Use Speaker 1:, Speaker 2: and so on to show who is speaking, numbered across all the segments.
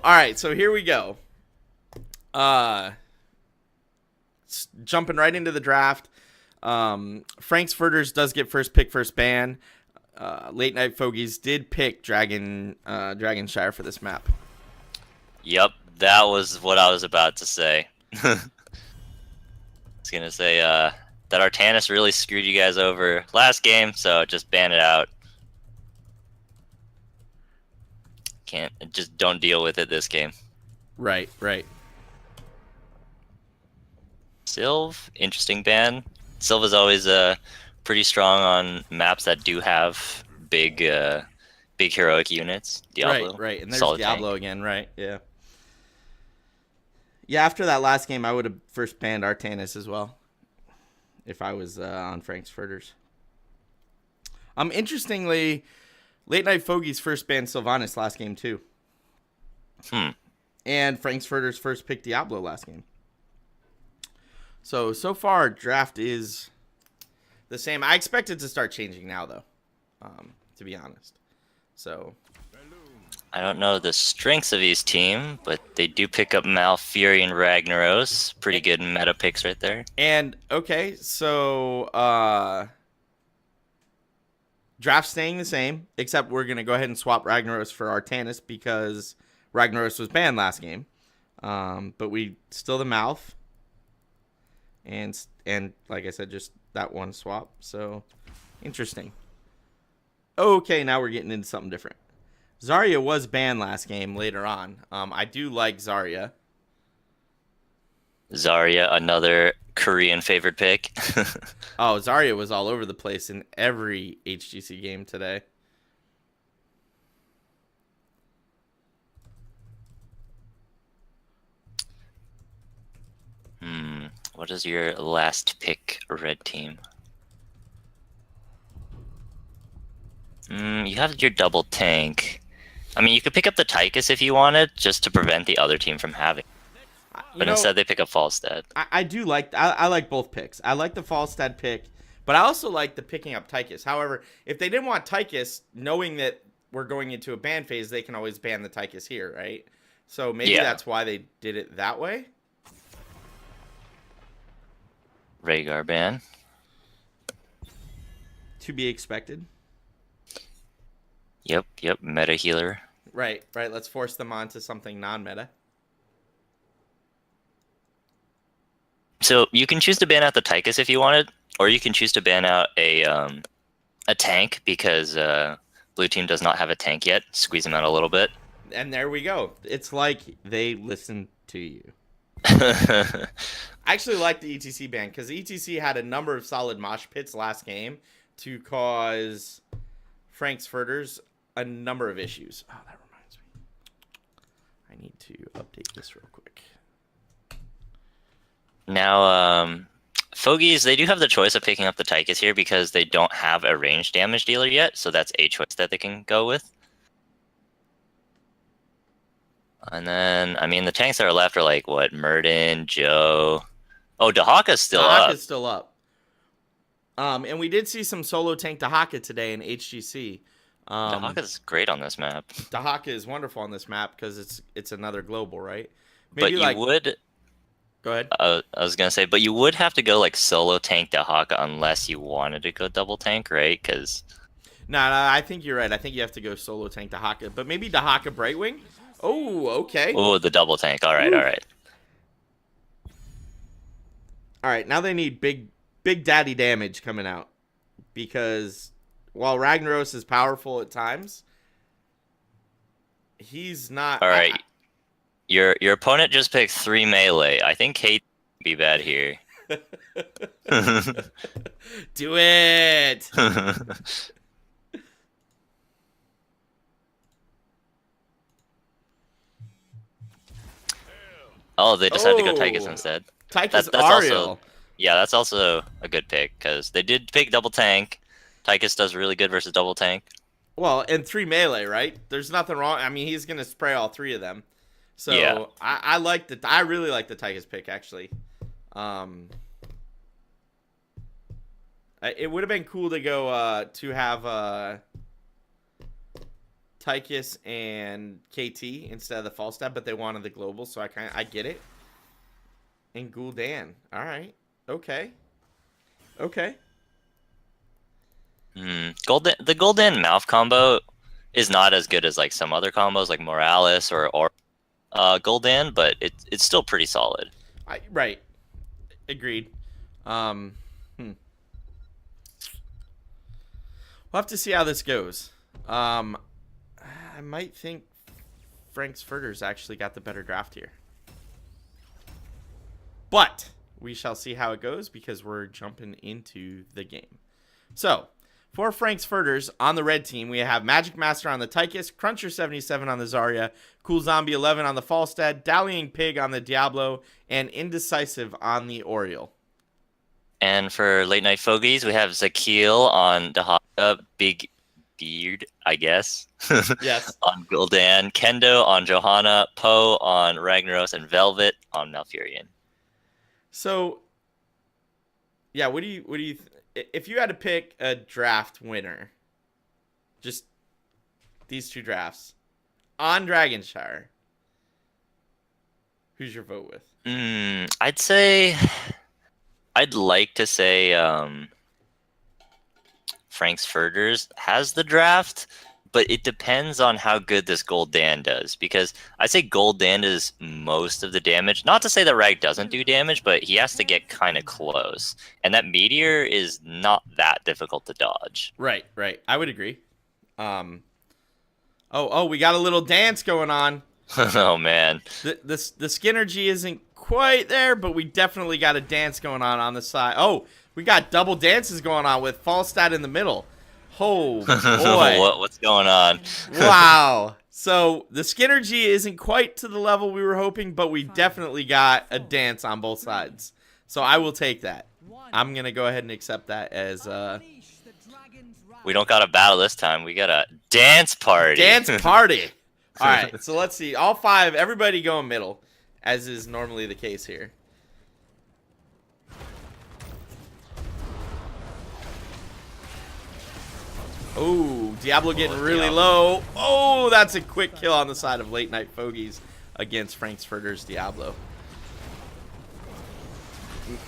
Speaker 1: All right, so here we go. Jumping right into the draft. Frank's Furters does get first pick, first ban. Late Night Fogeys did pick Dragonshire for this map.
Speaker 2: Yep, that was what I was about to say. I was gonna say that Artanis really screwed you guys over last game, so just ban it out. Just don't deal with it this game.
Speaker 1: Right.
Speaker 2: Sylv, interesting ban. Sylv is always pretty strong on maps that do have big heroic units. Diablo,
Speaker 1: right, and there's
Speaker 2: solid
Speaker 1: Diablo
Speaker 2: tank.
Speaker 1: again, right? Yeah. Yeah, after that last game, I would have first banned Artanis as well, if I was on Frank's Furters. Interestingly, Late Night Fogeys first banned Sylvanas last game too. And Frank's Furters first picked Diablo last game. So far, draft is the same. I expect it to start changing now, though, to be honest. So
Speaker 2: I don't know the strengths of each team, but they do pick up Malfury and Ragnaros. Pretty good meta picks right there.
Speaker 1: And, okay, so draft staying the same, except we're going to go ahead and swap Ragnaros for Artanis because Ragnaros was banned last game. But we still the mouth. And like I said, just that one swap. So, interesting. Okay, now we're getting into something different. Zarya was banned last game later on. I do like Zarya.
Speaker 2: Zarya, another Korean favored pick.
Speaker 1: Oh, Zarya was all over the place in every HGC game today.
Speaker 2: What is your last pick, red team? You have your double tank. I mean, you could pick up the Tychus if you wanted, just to prevent the other team from having. But instead, they pick up Falstad.
Speaker 1: I do like. I like both picks. I like the Falstad pick, but I also like the picking up Tychus. However, if they didn't want Tychus, knowing that we're going into a ban phase, they can always ban the Tychus here, right? So maybe that's why they did it that way.
Speaker 2: Rhaegar ban.
Speaker 1: To be expected.
Speaker 2: Yep, meta healer.
Speaker 1: Right. Let's force them onto something non-meta.
Speaker 2: So you can choose to ban out the Tychus if you wanted, or you can choose to ban out a tank because blue team does not have a tank yet. Squeeze them out a little bit.
Speaker 1: And there we go. It's like they listen to you. I actually like the ETC ban because ETC had a number of solid mosh pits last game to cause Frank's Furters a number of issues. Oh, that reminds me. I need to update this real quick.
Speaker 2: Now, Fogeys, they do have the choice of picking up the Tychus here because they don't have a range damage dealer yet, so that's a choice that they can go with. And then, I mean, the tanks that are left are like, what, Murden, Joe... Oh, Dahaka's still up.
Speaker 1: Dahaka's still up. And we did see some solo tank Dahaka today in HGC.
Speaker 2: Dahaka's great on this map.
Speaker 1: Dahaka is wonderful on this map because it's another global, right?
Speaker 2: Maybe but you would...
Speaker 1: Go ahead.
Speaker 2: I was going to say, but you would have to go like solo tank Dahaka unless you wanted to go double tank, right? Because...
Speaker 1: No, I think you're right. I think you have to go solo tank Dahaka. But maybe Dahaka Brightwing? Oh, okay.
Speaker 2: Oh, the double tank. All right, all right.
Speaker 1: All right, now they need big daddy damage coming out. Because while Ragnaros is powerful at times, he's not...
Speaker 2: All right. Your opponent just picked 3 melee. I think Kate would be bad here.
Speaker 1: Do it!
Speaker 2: Oh, they just had to go Tychus instead.
Speaker 1: Tychus Ariel.
Speaker 2: That's also a good pick, because they did pick double tank. Tychus does really good versus double tank.
Speaker 1: Well, and 3 melee, right? There's nothing wrong. I mean, he's going to spray all 3 of them. So yeah. I really like the Tychus pick, actually. It would have been cool to go to have Tychus and KT instead of the Falstad, but they wanted the global, so I get it. And Gul'dan. All right. Okay. Okay.
Speaker 2: The Gul'dan mouth combo is not as good as like some other combos like Morales or Gul'dan, but it's still pretty solid.
Speaker 1: Right. Agreed. We'll have to see how this goes. I might think Frank's Furters actually got the better draft here. But we shall see how it goes because we're jumping into the game. So, for Frank's Furters on the red team, we have Magic Master on the Tychus, Cruncher 77 on the Zarya, Cool Zombie 11 on the Falstad, Dallying Pig on the Diablo, and Indecisive on the Oriole.
Speaker 2: And for Late Night Fogeys, we have Zakil on Dahaka, Big Beard, I guess.
Speaker 1: Yes.
Speaker 2: On Gul'dan, Kendo on Johanna, Poe on Ragnaros, and Velvet on Malfurion.
Speaker 1: So, yeah, what do you if you had to pick a draft winner, just these two drafts on Dragonshire, who's your vote with?
Speaker 2: I'd like to say Frank's Furters has the draft, but it depends on how good this Gul'dan does, because I say Gul'dan does most of the damage. Not to say that Rag doesn't do damage, but he has to get kind of close. And that Meteor is not that difficult to dodge.
Speaker 1: Right. I would agree. We got a little dance going on.
Speaker 2: Oh, man.
Speaker 1: The Skinnergy isn't quite there, but we definitely got a dance going on the side. Oh, we got double dances going on with Falstad in the middle. Oh, boy.
Speaker 2: What's going on?
Speaker 1: Wow. So the Skinnergy isn't quite to the level we were hoping, but we definitely got a dance on both sides. So I will take that. I'm going to go ahead and accept that as...
Speaker 2: We don't got a battle this time. We got a dance party.
Speaker 1: Dance party. All right. So let's see. All five, everybody going middle, as is normally the case here. Oh, Diablo getting really low. Oh, that's a quick kill on the side of Late Night Fogeys against Frank's Furters Diablo.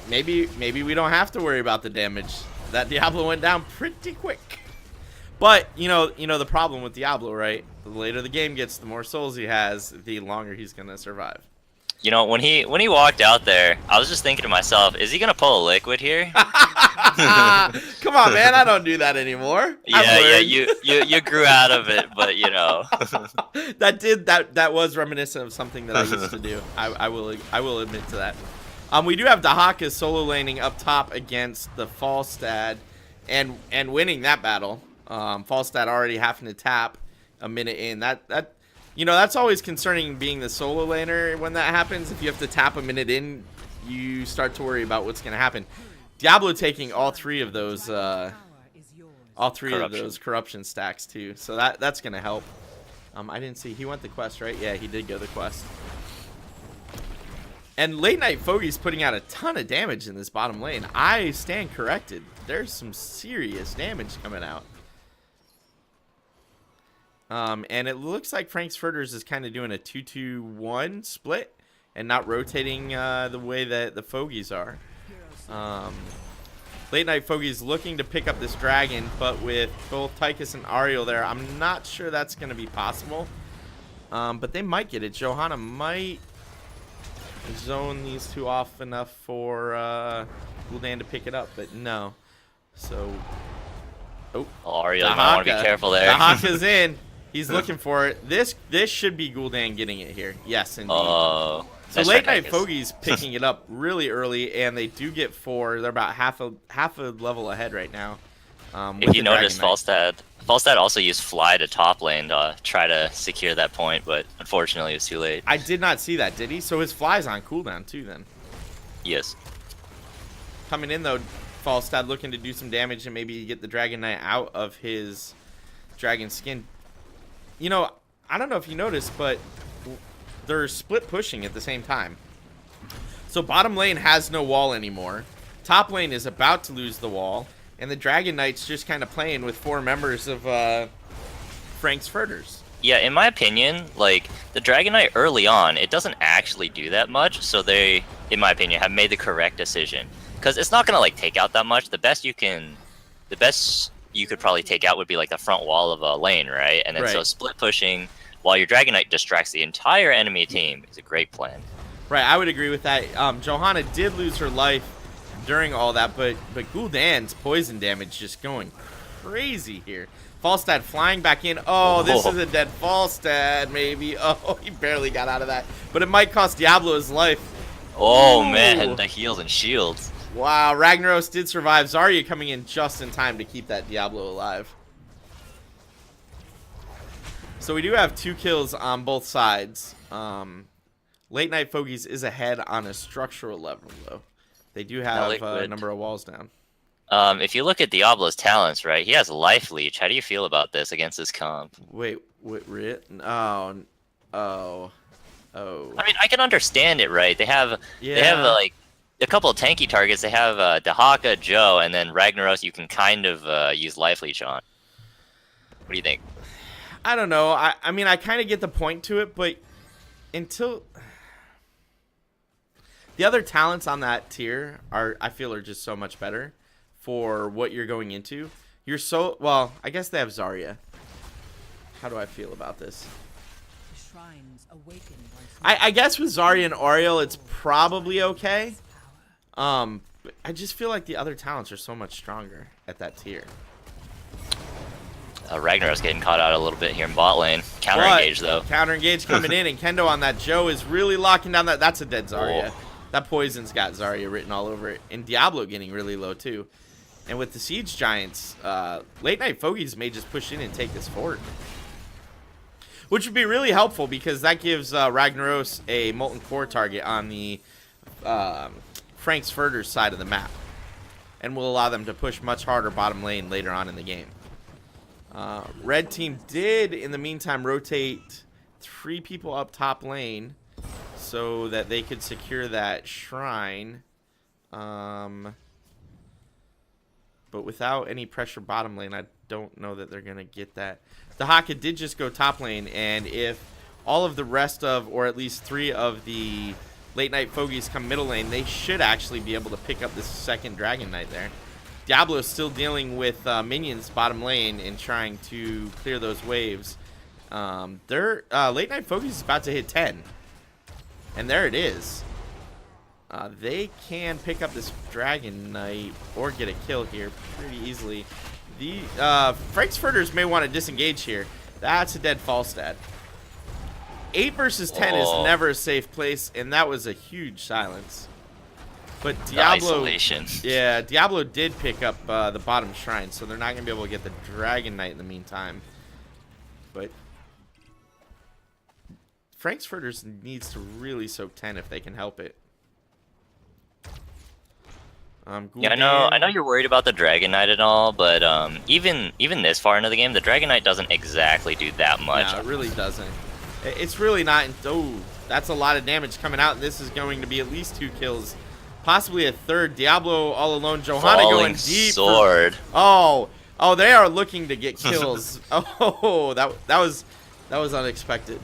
Speaker 1: Maybe we don't have to worry about the damage. That Diablo went down pretty quick. But, you know the problem with Diablo, right? The later the game gets, the more souls he has, the longer he's going to survive.
Speaker 2: You know, when he walked out there, I was just thinking to myself, is he going to pull a liquid here?
Speaker 1: Come on, man. I don't do that anymore.
Speaker 2: Yeah, you grew out of it, but you know.
Speaker 1: that was reminiscent of something that I used to do. I will admit to that. We do have Dahaka solo laning up top against the Falstad and winning that battle. Falstad already having to tap a minute in. That's always concerning being the solo laner when that happens. If you have to tap a minute in, you start to worry about what's going to happen. Diablo taking all three of those corruption stacks too. So that's going to help. I didn't see. He went the quest, right? Yeah, he did go the quest. And Late Night Fogeys putting out a ton of damage in this bottom lane. I stand corrected. There's some serious damage coming out. And it looks like Frank's Furters is kind of doing a 2-2-1 split and not rotating the way that the Fogeys are. Late Night Fogeys looking to pick up this dragon, but with both Tychus and Ariel there, I'm not sure that's going to be possible. But they might get it. Johanna might zone these two off enough for Gul'dan to pick it up, but no. So,
Speaker 2: Ariel, you might want to be careful there.
Speaker 1: Dahaka's in. He's looking for it. This should be Gul'dan getting it here. Yes, indeed.
Speaker 2: Oh.
Speaker 1: So Late Night Fogeys picking it up really early, and they do get 4. They're about half a level ahead right now.
Speaker 2: If you notice, Falstad also used Fly to top lane to try to secure that point, but unfortunately it was too late.
Speaker 1: I did not see that, did he? So his Fly's on cooldown too then.
Speaker 2: Yes.
Speaker 1: Coming in though, Falstad looking to do some damage and maybe get the Dragon Knight out of his dragon skin. You know, I don't know if you noticed, but they're split pushing at the same time. So bottom lane has no wall anymore. Top lane is about to lose the wall. And the Dragon Knight's just kind of playing with 4 members of Frank's Furters.
Speaker 2: Yeah, in my opinion, like, the Dragon Knight early on, it doesn't actually do that much, so they, in my opinion, have made the correct decision. Because it's not going to, like, take out that much. The best you could probably take out would be, like, the front wall of a lane, right? And then so split pushing while your Dragon Knight distracts the entire enemy team is a great plan.
Speaker 1: Right, I would agree with that. Johanna did lose her life during all that, but Gul'dan's poison damage just going crazy here. Falstad flying back in. Oh, this is a dead Falstad, maybe. Oh, he barely got out of that. But it might cost Diablo his life.
Speaker 2: Oh,
Speaker 1: Ooh.
Speaker 2: man, the heals and shields.
Speaker 1: Wow, Ragnaros did survive. Zarya coming in just in time to keep that Diablo alive. So we do have 2 kills on both sides. Late Night Fogeys is ahead on a structural level, though. They do have a number of walls down.
Speaker 2: If you look at Diablo's talents, right, he has Life Leech. How do you feel about this against this comp?
Speaker 1: Wait, oh.
Speaker 2: I mean, I can understand it, right? They have like a couple of tanky targets. They have Dahaka, Joe, and then Ragnaros. You can kind of use Life Leech on. What do you think?
Speaker 1: I don't know. I mean, I kind of get the point to it, but until the other talents on that tier I feel are just so much better for what you're going into. Well, I guess they have Zarya. How do I feel about this? I guess with Zarya and Oriel, it's probably okay. But I just feel like the other talents are so much stronger at that tier.
Speaker 2: Ragnaros getting caught out a little bit here in bot lane. Counter engage though.
Speaker 1: Counter engage coming in, and Kendo on that Joe is really locking down that. That's a dead Zarya.
Speaker 2: Oh.
Speaker 1: That poison's got Zarya written all over it, and Diablo getting really low too. And with the Siege Giants, Late Night Fogeys may just push in and take this fort. Which would be really helpful because that gives Ragnaros a Molten Core target on the Frank's Furters side of the map. And will allow them to push much harder bottom lane later on in the game. Red team did, in the meantime, rotate 3 people up top lane so that they could secure that shrine. But without any pressure bottom lane, I don't know that they're going to get that. The Haka did just go top lane, and if all of the rest of, or at least 3 of the Late Night Fogeys come middle lane, they should actually be able to pick up this second Dragon Knight there. Diablo is still dealing with minions bottom lane and trying to clear those waves. Their Late Night Fogeys is about to hit 10. And there it is. They can pick up this Dragon Knight or get a kill here pretty easily. The Frank's Furters may want to disengage here. That's a dead Falstad. 8 versus 10 is never a safe place, and that was a huge silence. But Diablo, yeah, Diablo did pick up the bottom shrine, so they're not going to be able to get the Dragon Knight in the meantime. But Frank's Furters needs to really soak 10 if they can help it.
Speaker 2: Yeah, I know you're worried about the Dragon Knight and all, but even this far into the game, the Dragon Knight doesn't exactly do that much.
Speaker 1: No, it really doesn't. It's really not. Oh, that's a lot of damage coming out, and this is going to be at least 2 kills, possibly a third. Diablo all alone. Johanna going deep.
Speaker 2: Sword.
Speaker 1: Oh, they are looking to get kills. Oh, that was unexpected.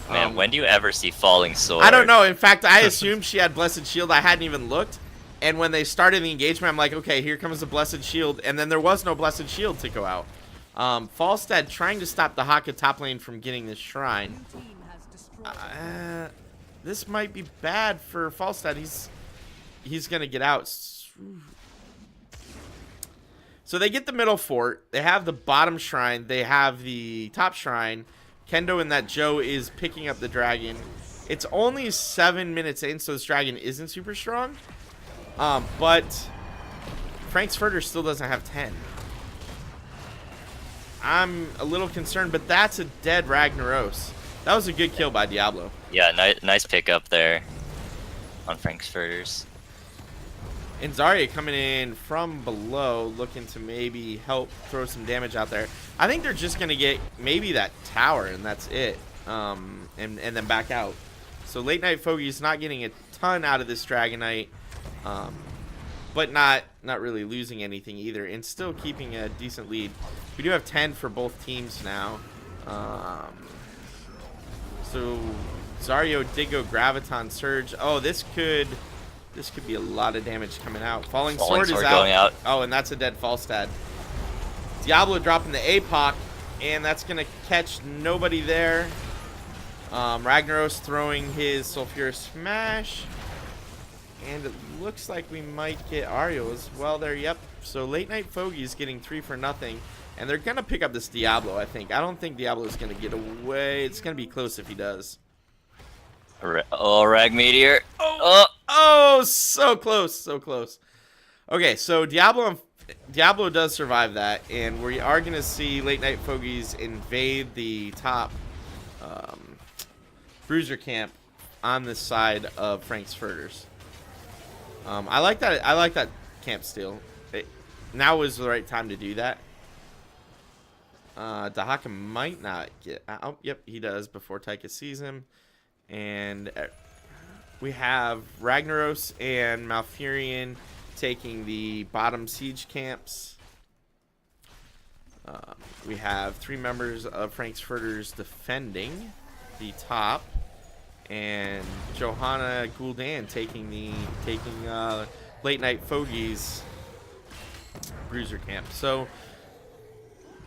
Speaker 2: Man, when do you ever see Falling Sword?
Speaker 1: I don't know. In fact, I assumed she had Blessed Shield. I hadn't even looked. And when they started the engagement, I'm like, okay, here comes the Blessed Shield. And then there was no Blessed Shield to go out. Falstad trying to stop the Haka top lane from getting this shrine. This might be bad for Falstad. He's going to get out. So they get the middle fort. They have the bottom shrine. They have the top shrine. Kendo and that Joe is picking up the dragon. It's only 7 minutes in, so this dragon isn't super strong. But Frank's Furters still doesn't have 10. I'm a little concerned, but that's a dead Ragnaros. That was a good kill by Diablo.
Speaker 2: Yeah, nice pickup there on Frank's Furters.
Speaker 1: And Zarya coming in from below, looking to maybe help throw some damage out there. I think they're just going to get maybe that tower, and that's it. And then back out. So Late Night Fogeys not getting a ton out of this Dragon Knight. But not really losing anything either, and still keeping a decent lead. We do have 10 for both teams now. So Zaryo did go Graviton Surge. Oh, this could be a lot of damage coming out. Falling Sword is
Speaker 2: going out.
Speaker 1: Oh, and that's a dead Falstad. Diablo dropping the APOC, and that's gonna catch nobody there. Ragnaros throwing his Sulfurous Smash. And it looks like we might get Ario as well there. Yep. So Late Night Fogeys getting 3 for nothing. And they're going to pick up this Diablo, I think. I don't think Diablo's going to get away. It's going to be close if he does.
Speaker 2: Oh, Rag Meteor.
Speaker 1: Oh, so close. So close. Okay, so Diablo does survive that. And we are going to see Late Night Fogeys invade the top Bruiser camp on this side of Frank's Furters. I like that camp steal. Now is the right time to do that. Dahaka might not get out. Yep, he does before Taika sees him. And we have Ragnaros and Malfurion taking the bottom siege camps. We have 3 members of Frank's Furters defending the top. And Johanna Gul'dan taking Late Night Fogeys Bruiser camp. So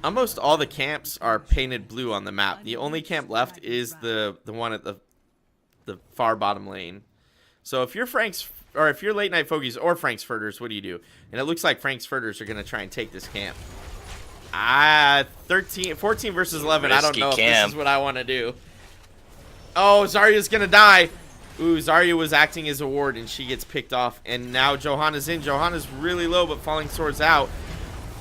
Speaker 1: almost all the camps are painted blue on the map. The only camp left is the one at the far bottom lane. So if you're Late Night Fogeys or Frank's Furters, what do you do? And it looks like Frank's Furters are going to try and take this camp. 14 versus 11. I don't know if this is what I want to do. Oh, Zarya's going to die. Ooh, Zarya was acting as a ward, and she gets picked off. And now Johanna's in. Johanna's really low, but Falling Sword's out.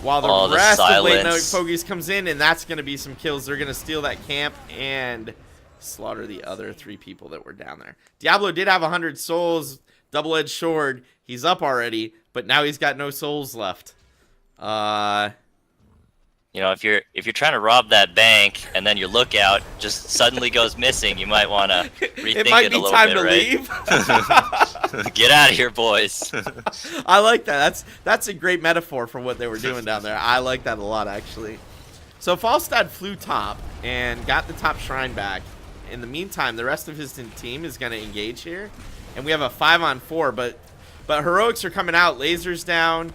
Speaker 1: While the rest of Late Night Fogeys comes in, and that's going to be some kills. They're going to steal that camp and slaughter the other 3 people that were down there. Diablo did have 100 souls, double-edged sword. He's up already, but now he's got no souls left.
Speaker 2: You know, if you're trying to rob that bank and then your lookout just suddenly goes missing, you might want to rethink it a little bit, right?
Speaker 1: It might be time to leave.
Speaker 2: Get out of here, boys.
Speaker 1: I like that. That's a great metaphor for what they were doing down there. I like that a lot, actually. So Falstad flew top and got the top shrine back. In the meantime, the rest of his team is going to engage here, and we have a 5-on-4. But heroics are coming out. Lasers down.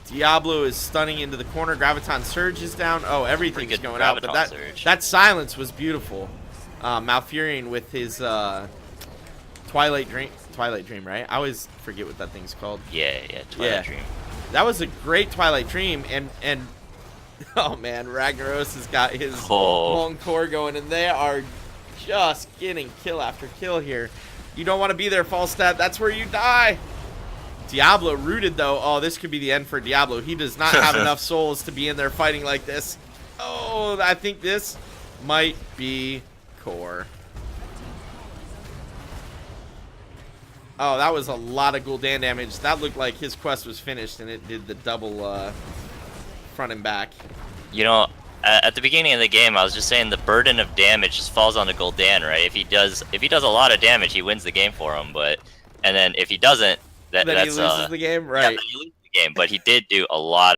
Speaker 1: Diablo is stunning into the corner. Graviton Surge is down. Oh, everything's going out. But that silence was beautiful. Malfurion with his Twilight Dream, right? I always forget what that thing's called.
Speaker 2: Yeah, Twilight Dream.
Speaker 1: That was a great Twilight Dream, and oh man, Ragnaros has got his long core going, and they are just getting kill after kill here. You don't want to be there, Falstad. That's where you die. Diablo rooted, though. Oh, this could be the end for Diablo. He does not have enough souls to be in there fighting like this. Oh, I think this might be core. Oh, that was a lot of Gul'dan damage. That looked like his quest was finished, and it did the double front and back.
Speaker 2: You know, at the beginning of the game, I was just saying the burden of damage just falls on the Gul'dan, right? If he does a lot of damage, he wins the game for him. And then if he doesn't,
Speaker 1: then he loses the game, right?
Speaker 2: Yeah, he loses the game. But he did do a lot